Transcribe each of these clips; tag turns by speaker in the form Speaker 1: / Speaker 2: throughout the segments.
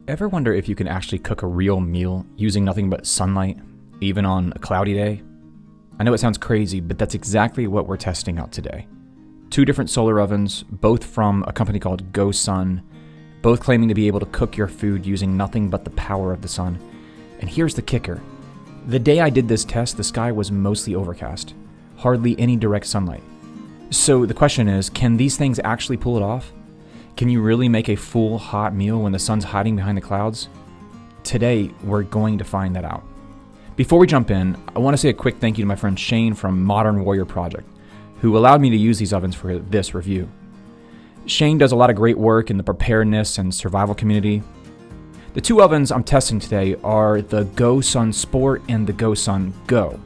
Speaker 1: Ever wonder if you can actually cook a real meal using nothing but sunlight, even on a cloudy day? I know it sounds crazy, but that's exactly what we're testing out today. 2 different solar ovens, both from a company called GoSun, both claiming to be able to cook your food using nothing but the power of the sun. And here's the kicker. The day I did this test, the sky was mostly overcast, hardly any direct sunlight. So the question is, can these things actually pull it off? Can you really make a full hot meal when the sun's hiding behind the clouds? Today, we're going to find that out. Before we jump in, I want to say a quick thank you to my friend Shane from Modern Warrior Project, who allowed me to use these ovens for this review. Shane does a lot of great work in the preparedness and survival community. The 2 ovens I'm testing today are the GoSun Sport and the GoSun Go.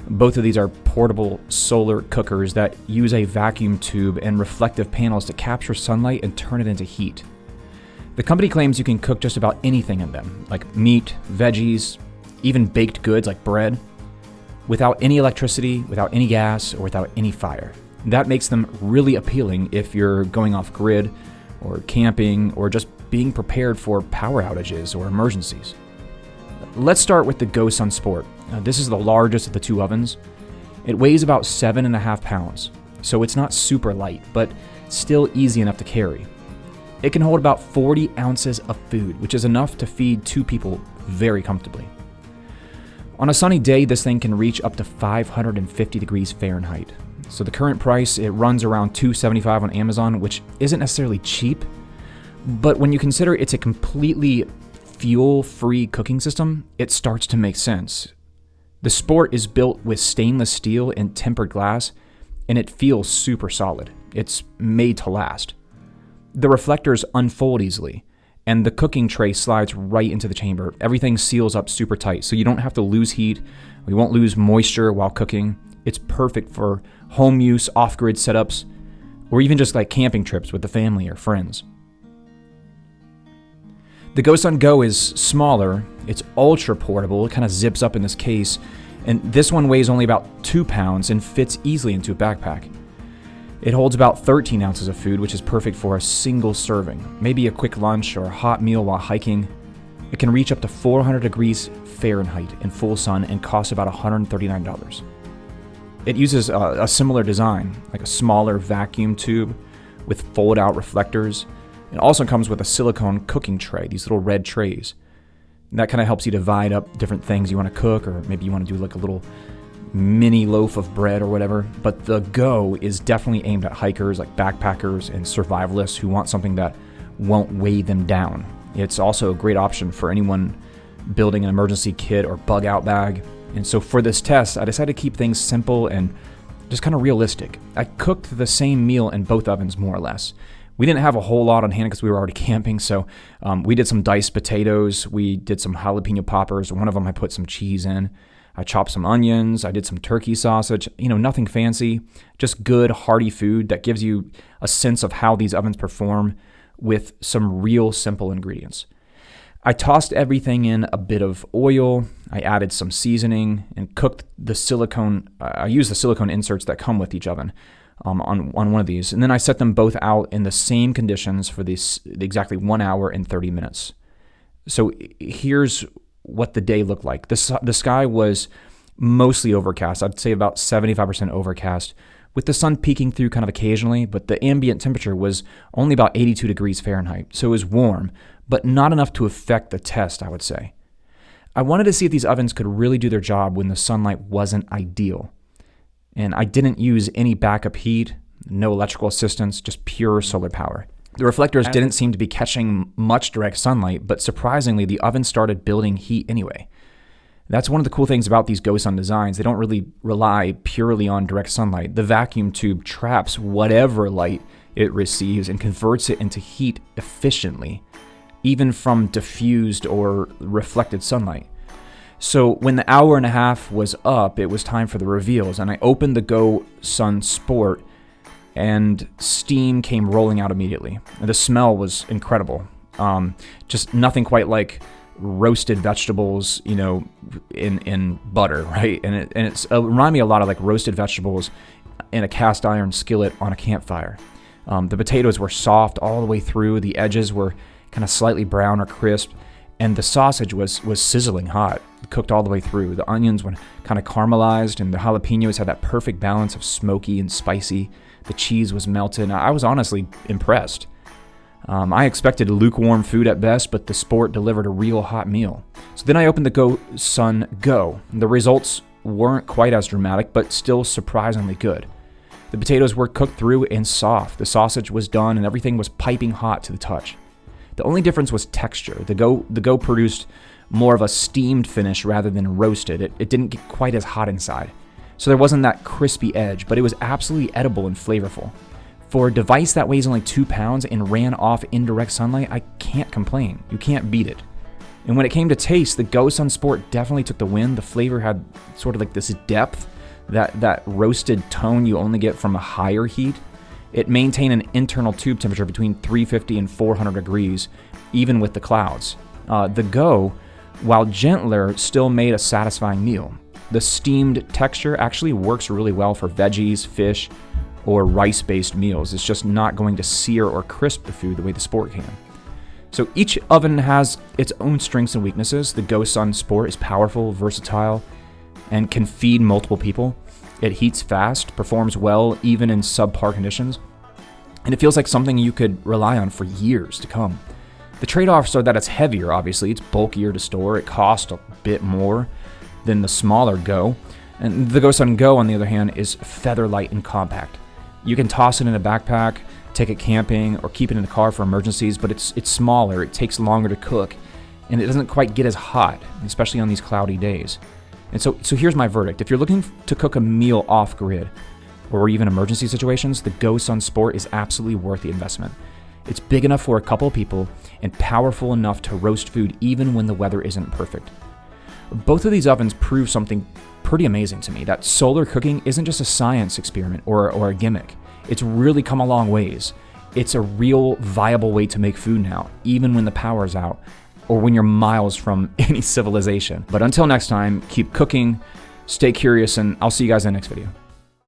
Speaker 1: Both of these are portable solar cookers that use a vacuum tube and reflective panels to capture sunlight and turn it into heat. The company claims you can cook just about anything in them, like meat, veggies, even baked goods like bread, without any electricity, without any gas, or without any fire. That makes them really appealing if you're going off grid, or camping, or just being prepared for power outages or emergencies. Let's start with the GoSun Sport. This is the largest of the 2 ovens. It weighs about 7.5 pounds, so it's not super light, but still easy enough to carry. It can hold about 40 ounces of food, which is enough to feed 2 people very comfortably. On a sunny day, this thing can reach up to 550 degrees Fahrenheit. So the current price, it runs around $275 on Amazon, which isn't necessarily cheap, but when you consider it's a completely fuel-free cooking system, it starts to make sense. The Sport is built with stainless steel and tempered glass, and it feels super solid. It's made to last. The reflectors unfold easily, and the cooking tray slides right into the chamber. Everything seals up super tight, so you don't have to lose heat. You won't lose moisture while cooking. It's perfect for home use, off-grid setups, or even just like camping trips with the family or friends. The GoSun Go is smaller, it's ultra portable, it kind of zips up in this case, and this one weighs only about 2 pounds and fits easily into a backpack. It holds about 13 ounces of food, which is perfect for a single serving, maybe a quick lunch or a hot meal while hiking. It can reach up to 400 degrees Fahrenheit in full sun and costs about $139. It uses a similar design, like a smaller vacuum tube with fold-out reflectors. It also comes with a silicone cooking tray, these little red trays. And that kind of helps you divide up different things you want to cook, or maybe you want to do like a little mini loaf of bread or whatever. But the Go is definitely aimed at hikers, like backpackers and survivalists who want something that won't weigh them down. It's also a great option for anyone building an emergency kit or bug out bag. And so for this test, I decided to keep things simple and just kind of realistic. I cooked the same meal in both ovens, more or less. We didn't have a whole lot on hand because we were already camping, so we did some diced potatoes, we did some jalapeno poppers. One of them I put some cheese in. I chopped some onions, I did some turkey sausage, nothing fancy, just good, hearty food that gives you a sense of how these ovens perform with some real simple ingredients. I tossed everything in a bit of oil, I added some seasoning, and cooked the silicone. I used the silicone inserts that come with each oven on one of these. And then I set them both out in the same conditions for exactly 1 hour and 30 minutes. So here's what the day looked like. The sky was mostly overcast. I'd say about 75% overcast, with the sun peeking through kind of occasionally, but the ambient temperature was only about 82 degrees Fahrenheit. So it was warm, but not enough to affect the test, I would say. I wanted to see if these ovens could really do their job when the sunlight wasn't ideal. And I didn't use any backup heat, no electrical assistance, just pure solar power. The reflectors didn't seem to be catching much direct sunlight, but surprisingly, the oven started building heat anyway. That's one of the cool things about these GoSun designs. They don't really rely purely on direct sunlight. The vacuum tube traps whatever light it receives and converts it into heat efficiently, even from diffused or reflected sunlight. So when the hour and a half was up, it was time for the reveals, and I opened the GoSun Sport, and steam came rolling out immediately. The smell was incredible. Just nothing quite like roasted vegetables, in butter, right? And it reminded me a lot of like roasted vegetables in a cast iron skillet on a campfire. The potatoes were soft all the way through. The edges were kind of slightly brown or crisp, and the sausage was sizzling hot, cooked all the way through. The onions were kind of caramelized, and the jalapenos had that perfect balance of smoky and spicy. The cheese was melted. I was honestly impressed. I expected lukewarm food at best, but the Sport delivered a real hot meal. So then I opened the GoSun Go. The results weren't quite as dramatic, but still surprisingly good. The potatoes were cooked through and soft. The sausage was done, and everything was piping hot to the touch. The only difference was texture. The Go produced more of a steamed finish rather than roasted. It didn't get quite as hot inside. So there wasn't that crispy edge, but it was absolutely edible and flavorful. For a device that weighs only 2 pounds and ran off indirect sunlight, I can't complain. You can't beat it. And when it came to taste, the GoSun Sport definitely took the win. The flavor had sort of like this depth, that roasted tone you only get from a higher heat. It maintained an internal tube temperature between 350 and 400 degrees, even with the clouds. The Go, while gentler, still made a satisfying meal. The steamed texture actually works really well for veggies, fish, or rice-based meals. It's just not going to sear or crisp the food the way the Sport can. So each oven has its own strengths and weaknesses. The GoSun Sport is powerful, versatile, and can feed multiple people. It heats fast, performs well even in subpar conditions, and it feels like something you could rely on for years to come. The trade-offs are that it's heavier, obviously. It's bulkier to store. It costs a bit more than the smaller Go. And the GoSun Go, on the other hand, is feather light and compact. You can toss it in a backpack, take it camping, or keep it in the car for emergencies, but it's smaller, it takes longer to cook, and it doesn't quite get as hot, especially on these cloudy days. And so here's my verdict. If you're looking to cook a meal off-grid, or even emergency situations, the GoSun Sport is absolutely worth the investment. It's big enough for a couple of people and powerful enough to roast food even when the weather isn't perfect. Both of these ovens prove something pretty amazing to me, that solar cooking isn't just a science experiment or a gimmick. It's really come a long ways. It's a real viable way to make food now, even when the power's out or when you're miles from any civilization. But until next time, keep cooking, stay curious, and I'll see you guys in the next video.